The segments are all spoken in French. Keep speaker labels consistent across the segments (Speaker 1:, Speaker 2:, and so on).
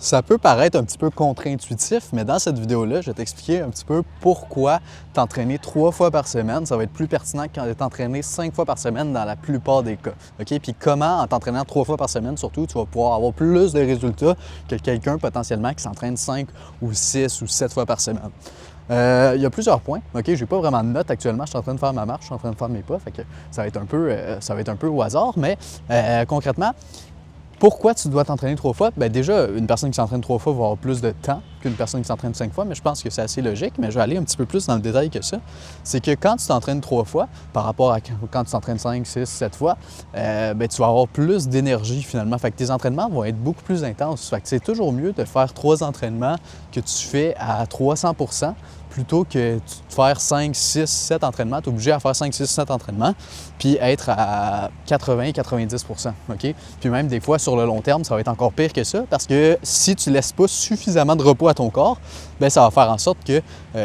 Speaker 1: Ça peut paraître un petit peu contre-intuitif, mais dans cette vidéo-là, je vais t'expliquer un petit peu pourquoi t'entraîner 3 fois par semaine, ça va être plus pertinent que t'entraîner 5 fois par semaine dans la plupart des cas. OK? Puis comment, en t'entraînant 3 fois par semaine, surtout, tu vas pouvoir avoir plus de résultats que quelqu'un potentiellement qui s'entraîne 5 ou 6 ou 7 fois par semaine. Il y a plusieurs points. OK, j'ai pas vraiment de notes actuellement. Je suis en train de faire ma marche, je suis en train de faire mes pas. Fait que ça va être un peu au hasard, mais concrètement, pourquoi tu dois t'entraîner 3 fois? Bien, déjà, une personne qui s'entraîne 3 fois va avoir plus de temps qu'une personne qui s'entraîne 5 fois, mais je pense que c'est assez logique. Mais je vais aller un petit peu plus dans le détail que ça. C'est que quand tu t'entraînes 3 fois, par rapport à quand tu t'entraînes 5, 6, 7 fois, bien, tu vas avoir plus d'énergie finalement. Fait que tes entraînements vont être beaucoup plus intenses. Fait que c'est toujours mieux de faire 3 entraînements que tu fais à 300 % plutôt que de faire 5, 6, 7 entraînements. Tu es obligé à faire 5, 6, 7 entraînements, puis être à 80-90 %. OK? Puis même des fois, sur le long terme, ça va être encore pire que ça, parce que si tu ne laisses pas suffisamment de repos à ton corps, bien, ça va faire en sorte que,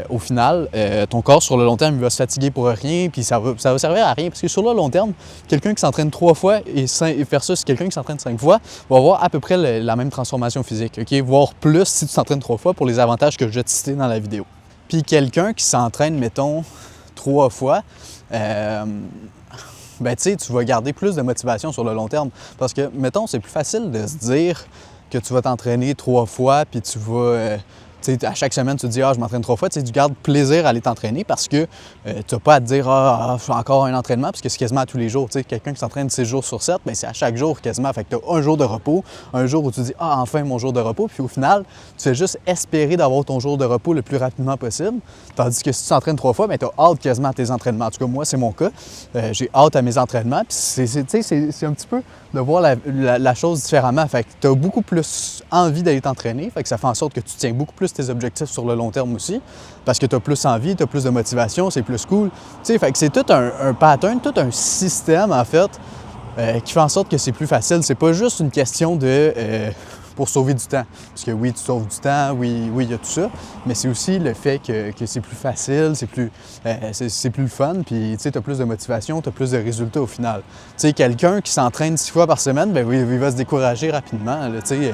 Speaker 1: au final, ton corps, sur le long terme, il va se fatiguer pour rien, puis ça va servir à rien. Parce que sur le long terme, quelqu'un qui s'entraîne 3 fois et versus quelqu'un qui s'entraîne 5 fois va avoir à peu près la même transformation physique, OK? Voire plus si tu t'entraînes 3 fois pour les avantages que je vais te citer dans la vidéo. Puis quelqu'un qui s'entraîne, mettons, 3 fois, ben tu sais, tu vas garder plus de motivation sur le long terme. Parce que, mettons, c'est plus facile de se dire que tu vas t'entraîner 3 fois, puis tu vas... tu sais, à chaque semaine, tu te dis « Ah, je m'entraîne 3 fois », tu sais, tu gardes plaisir à aller t'entraîner parce que tu n'as pas à te dire « Ah, je fais encore un entraînement », parce que c'est quasiment à tous les jours. Tu sais, quelqu'un qui s'entraîne 6 jours sur 7, bien, c'est à chaque jour quasiment. Fait que tu as un jour de repos, un jour où tu dis « Ah, enfin mon jour de repos », puis au final, tu fais juste espérer d'avoir ton jour de repos le plus rapidement possible. Tandis que si tu t'entraînes 3 fois, bien, tu as hâte quasiment à tes entraînements. En tout cas, moi, c'est mon cas. J'ai hâte à mes entraînements, puis c'est un petit peu de voir la chose différemment. Fait que tu as beaucoup plus envie d'aller t'entraîner, fait que ça fait en sorte que tu tiens beaucoup plus tes objectifs sur le long terme aussi, parce que tu as plus envie, tu as plus de motivation, c'est plus cool. Tu sais, fait que c'est tout un pattern, tout un système, en fait, qui fait en sorte que c'est plus facile. C'est pas juste une question de... pour sauver du temps. Parce que oui, tu sauves du temps, oui, il y a tout ça, mais c'est aussi le fait que c'est plus facile, c'est plus le fun, puis tu sais, tu as plus de motivation, tu as plus de résultats au final. Tu sais, quelqu'un qui s'entraîne 6 fois par semaine, bien oui, il va se décourager rapidement. Là, tu sais,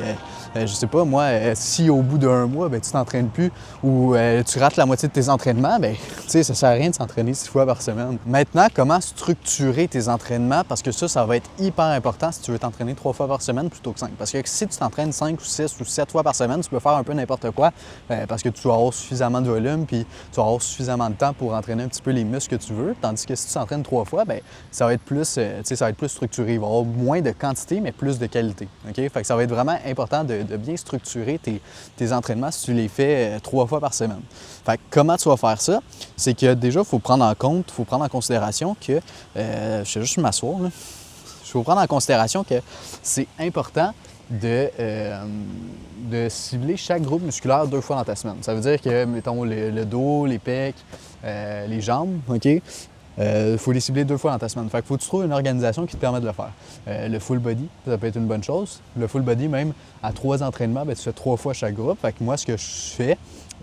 Speaker 1: je sais pas, moi, si au bout d'un mois, bien, tu t'entraînes plus ou tu rates la moitié de tes entraînements, bien, tu sais, ça sert à rien de s'entraîner 6 fois par semaine. Maintenant, comment structurer tes entraînements? Parce que ça va être hyper important si tu veux t'entraîner 3 fois par semaine plutôt que 5. Parce que si tu t'entraînes 5 ou 6 ou 7 fois par semaine, tu peux faire un peu n'importe quoi parce que tu vas avoir suffisamment de volume puis tu vas avoir suffisamment de temps pour entraîner un petit peu les muscles que tu veux. Tandis que si tu t'entraînes 3 fois, bien, ça va être plus, ça va être plus structuré. Il va y avoir moins de quantité, mais plus de qualité. Okay? Fait que ça va être vraiment important de bien structurer tes entraînements si tu les fais 3 fois par semaine. Fait que comment tu vas faire ça? C'est que déjà, il faut prendre en considération que, je vais juste m'asseoir, là. Il faut prendre en considération que c'est important de cibler chaque groupe musculaire 2 fois dans ta semaine. Ça veut dire que, mettons, le dos, les pecs, les jambes, OK? Faut les cibler 2 fois dans ta semaine. Fait qu'il faut que tu trouves une organisation qui te permet de le faire. Le full body, ça peut être une bonne chose. Le full body, même à 3 entraînements, bien, tu fais 3 fois chaque groupe. Fait que moi, ce que je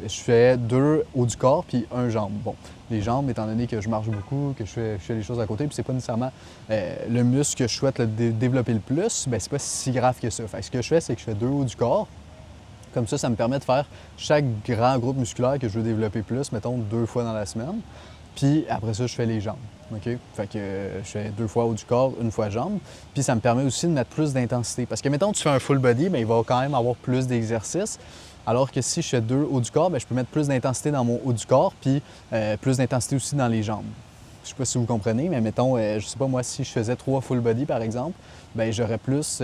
Speaker 1: fais 2 haut du corps puis 1 jambe. Bon, les jambes, étant donné que je marche beaucoup, que je fais les choses à côté, puis c'est pas nécessairement le muscle que je souhaite développer le plus, bien, c'est pas si grave que ça. Fait que ce que je fais, c'est que je fais 2 hauts du corps. Comme ça me permet de faire chaque grand groupe musculaire que je veux développer plus, mettons 2 fois dans la semaine. Puis après ça, je fais les jambes. OK? Fait que je fais 2 fois haut du corps, 1 fois jambes. Puis ça me permet aussi de mettre plus d'intensité. Parce que, mettons, tu fais un full body, bien, il va quand même avoir plus d'exercices. Alors que si je fais 2 haut du corps, bien, je peux mettre plus d'intensité dans mon haut du corps, puis plus d'intensité aussi dans les jambes. Je sais pas si vous comprenez, mais mettons, je sais pas moi, si je faisais 3 full body, par exemple, bien, j'aurais plus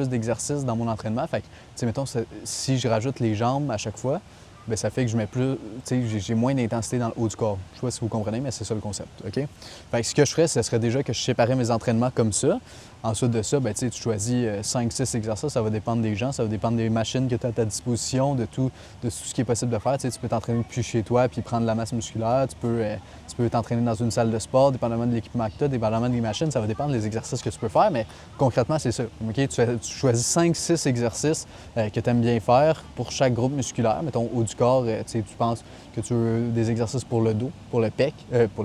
Speaker 1: d'exercices dans mon entraînement. Fait que, tu sais, mettons, si je rajoute les jambes à chaque fois, bien, ça fait que je mets plus, tu sais, j'ai moins d'intensité dans le haut du corps. Je sais pas si vous comprenez, mais c'est ça le concept, OK? Fait que ce que je ferais, ce serait déjà que je séparais mes entraînements comme ça. Ensuite de ça, bien, tu sais, tu choisis 5-6 exercices, ça va dépendre des gens, ça va dépendre des machines que tu as à ta disposition, de tout ce qui est possible de faire. Tu sais, tu peux t'entraîner depuis chez toi puis prendre de la masse musculaire, tu peux t'entraîner dans une salle de sport, dépendamment de l'équipement que tu as, dépendamment des machines, ça va dépendre des exercices que tu peux faire, mais concrètement, c'est ça. OK? Tu choisis 5-6 exercices que tu aimes bien faire pour chaque groupe musculaire. Mettons, haut du corps, tu sais, tu penses que tu veux des exercices pour le dos, pour les pecs, pour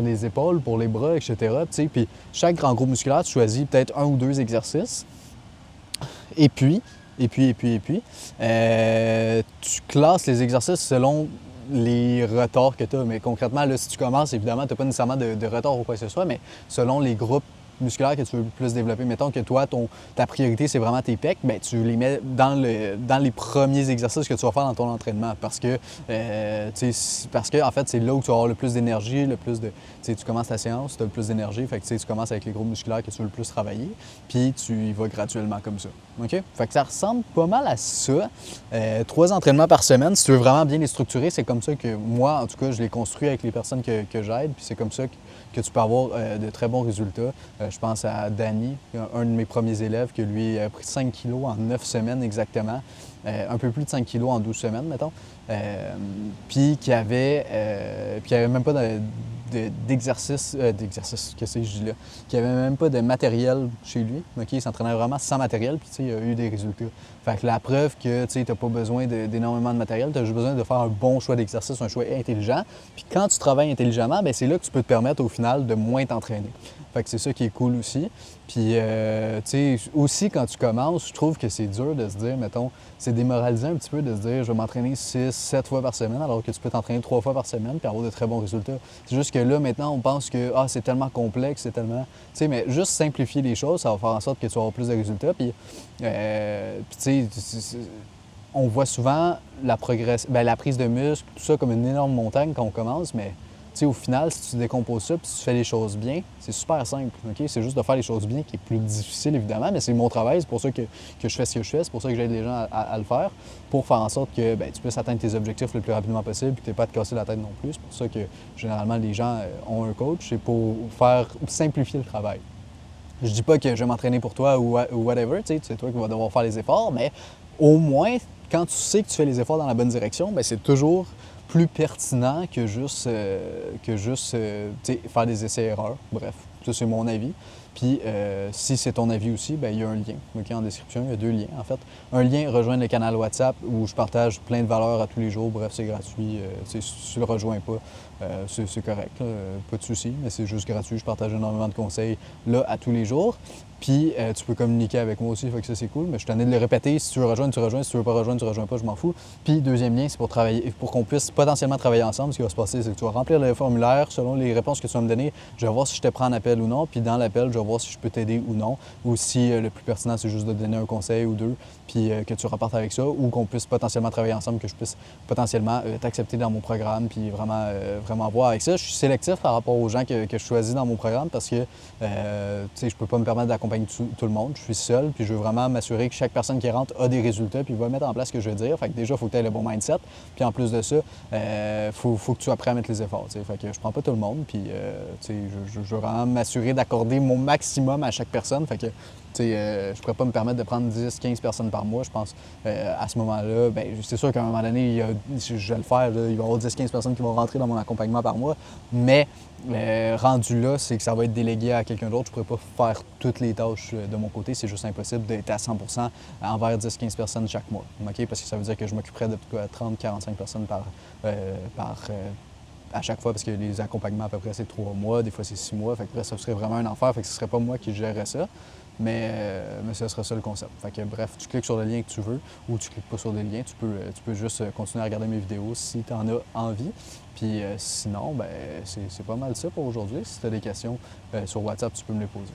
Speaker 1: les épaules, pour les bras, etc. Puis chaque grand groupe musculaire, tu choisis peut-être 1 ou 2 exercices. Et puis, tu classes les exercices selon les retards que tu as. Mais concrètement, là, si tu commences, évidemment, tu n'as pas nécessairement de retard ou quoi que ce soit, mais selon les groupes musculaires que tu veux plus développer. Mettons que toi, ta priorité, c'est vraiment tes pecs, bien, tu les mets dans les premiers exercices que tu vas faire dans ton entraînement parce que, en fait, c'est là où tu vas avoir le plus d'énergie, le plus de... Tu commences ta séance, tu as le plus d'énergie, fait que tu commences avec les groupes musculaires que tu veux le plus travailler, puis tu y vas graduellement comme ça. OK? Fait que ça ressemble pas mal à ça. 3 entraînements par semaine, si tu veux vraiment bien les structurer, c'est comme ça que moi, en tout cas, je les construis avec les personnes que j'aide, puis c'est comme ça que tu peux avoir de très bons résultats. Je pense à Danny, un de mes premiers élèves, qui lui a pris 5 kilos en 9 semaines exactement, un peu plus de 5 kilos en 12 semaines, mettons, puis qui avait même pas d'exercice, qu'est-ce que je dis là, qui avait même pas de matériel chez lui, OK? Il s'entraînait vraiment sans matériel, puis il a eu des résultats. Fait que la preuve que tu n'as pas besoin d'énormément de matériel, tu as juste besoin de faire un bon choix d'exercice, un choix intelligent. Puis quand tu travailles intelligemment, bien, c'est là que tu peux te permettre au final de moins t'entraîner. Fait que c'est ça qui est cool aussi. Puis, tu sais, aussi quand tu commences, je trouve que c'est dur de se dire, mettons, c'est démoralisant un petit peu de se dire, je vais m'entraîner 6, 7 fois par semaine, alors que tu peux t'entraîner 3 fois par semaine puis avoir de très bons résultats. C'est juste que là, maintenant, on pense que, c'est tellement complexe, c'est tellement... Tu sais, mais juste simplifier les choses, ça va faire en sorte que tu vas avoir plus de résultats. Puis tu sais, on voit souvent la prise de muscle, tout ça comme une énorme montagne quand on commence, mais au final, si tu décomposes ça puis si tu fais les choses bien, c'est super simple. Okay? C'est juste de faire les choses bien qui est plus difficile, évidemment, mais c'est mon travail. C'est pour ça que je fais ce que je fais. C'est pour ça que j'aide les gens à le faire, pour faire en sorte que tu puisses atteindre tes objectifs le plus rapidement possible et que tu n'aies pas à te casser la tête non plus. C'est pour ça que, généralement, les gens ont un coach. C'est pour simplifier le travail. Je dis pas que je vais m'entraîner pour toi ou whatever, c'est toi qui vas devoir faire les efforts, mais au moins, quand tu sais que tu fais les efforts dans la bonne direction, bien, c'est toujours plus pertinent que juste faire des essais-erreurs. Bref, ça, c'est mon avis. Puis, si c'est ton avis aussi, bien, il y a un lien en description. Il y a 2 liens, en fait. Un lien, rejoindre le canal WhatsApp où je partage plein de valeurs à tous les jours. Bref, c'est gratuit. Si tu le rejoins pas, c'est correct. Pas de souci, mais c'est juste gratuit. Je partage énormément de conseils là à tous les jours. Puis, tu peux communiquer avec moi aussi, fait que ça, c'est cool. Mais je tenais de le répéter. Si tu veux rejoindre, tu rejoins. Si tu veux pas rejoindre, tu rejoins pas, je m'en fous. Puis, deuxième lien, c'est pour qu'on puisse potentiellement travailler ensemble. Ce qui va se passer, c'est que tu vas remplir le formulaire selon les réponses que tu vas me donner. Je vais voir si je te prends en appel ou non. Puis, dans l'appel, je vais voir si je peux t'aider ou non. Ou si le plus pertinent, c'est juste de te donner un conseil ou 2, puis que tu repartes avec ça. Ou qu'on puisse potentiellement travailler ensemble, que je puisse potentiellement t'accepter dans mon programme, puis vraiment voir avec ça. Je suis sélectif par rapport aux gens que je choisis dans mon programme parce que, je peux pas me permettre d'accompagner tout le monde. Je suis seul, puis je veux vraiment m'assurer que chaque personne qui rentre a des résultats, puis va mettre en place ce que je veux dire. Fait que déjà, il faut que tu aies le bon mindset. Puis en plus de ça, faut que tu sois prêt à mettre les efforts. T'sais. Fait que je prends pas tout le monde, puis je veux vraiment m'assurer d'accorder mon maximum à chaque personne. Fait que je pourrais pas me permettre de prendre 10-15 personnes par mois. Je pense à ce moment-là, bien, c'est sûr qu'à un moment donné, je vais le faire. Là, il va y avoir 10-15 personnes qui vont rentrer dans mon accompagnement par mois. Mais rendu là, c'est que ça va être délégué à quelqu'un d'autre. Je pourrais pas faire toutes les tâches de mon côté. C'est juste impossible d'être à 100% envers 10-15 personnes chaque mois. Okay? Parce que ça veut dire que je m'occuperais de 30-45 personnes à chaque fois, parce que les accompagnements, à peu près, c'est 3 mois, des fois, c'est 6 mois. Fait que, bref, ça serait vraiment un enfer. Fait que ce serait pas moi qui gérerais ça. Mais ce serait ça le concept. Fait que, bref, tu cliques sur le lien que tu veux ou tu cliques pas sur des liens. Tu peux juste continuer à regarder mes vidéos si tu en as envie. Puis sinon, ben c'est pas mal ça pour aujourd'hui. Si tu as des questions sur WhatsApp, tu peux me les poser.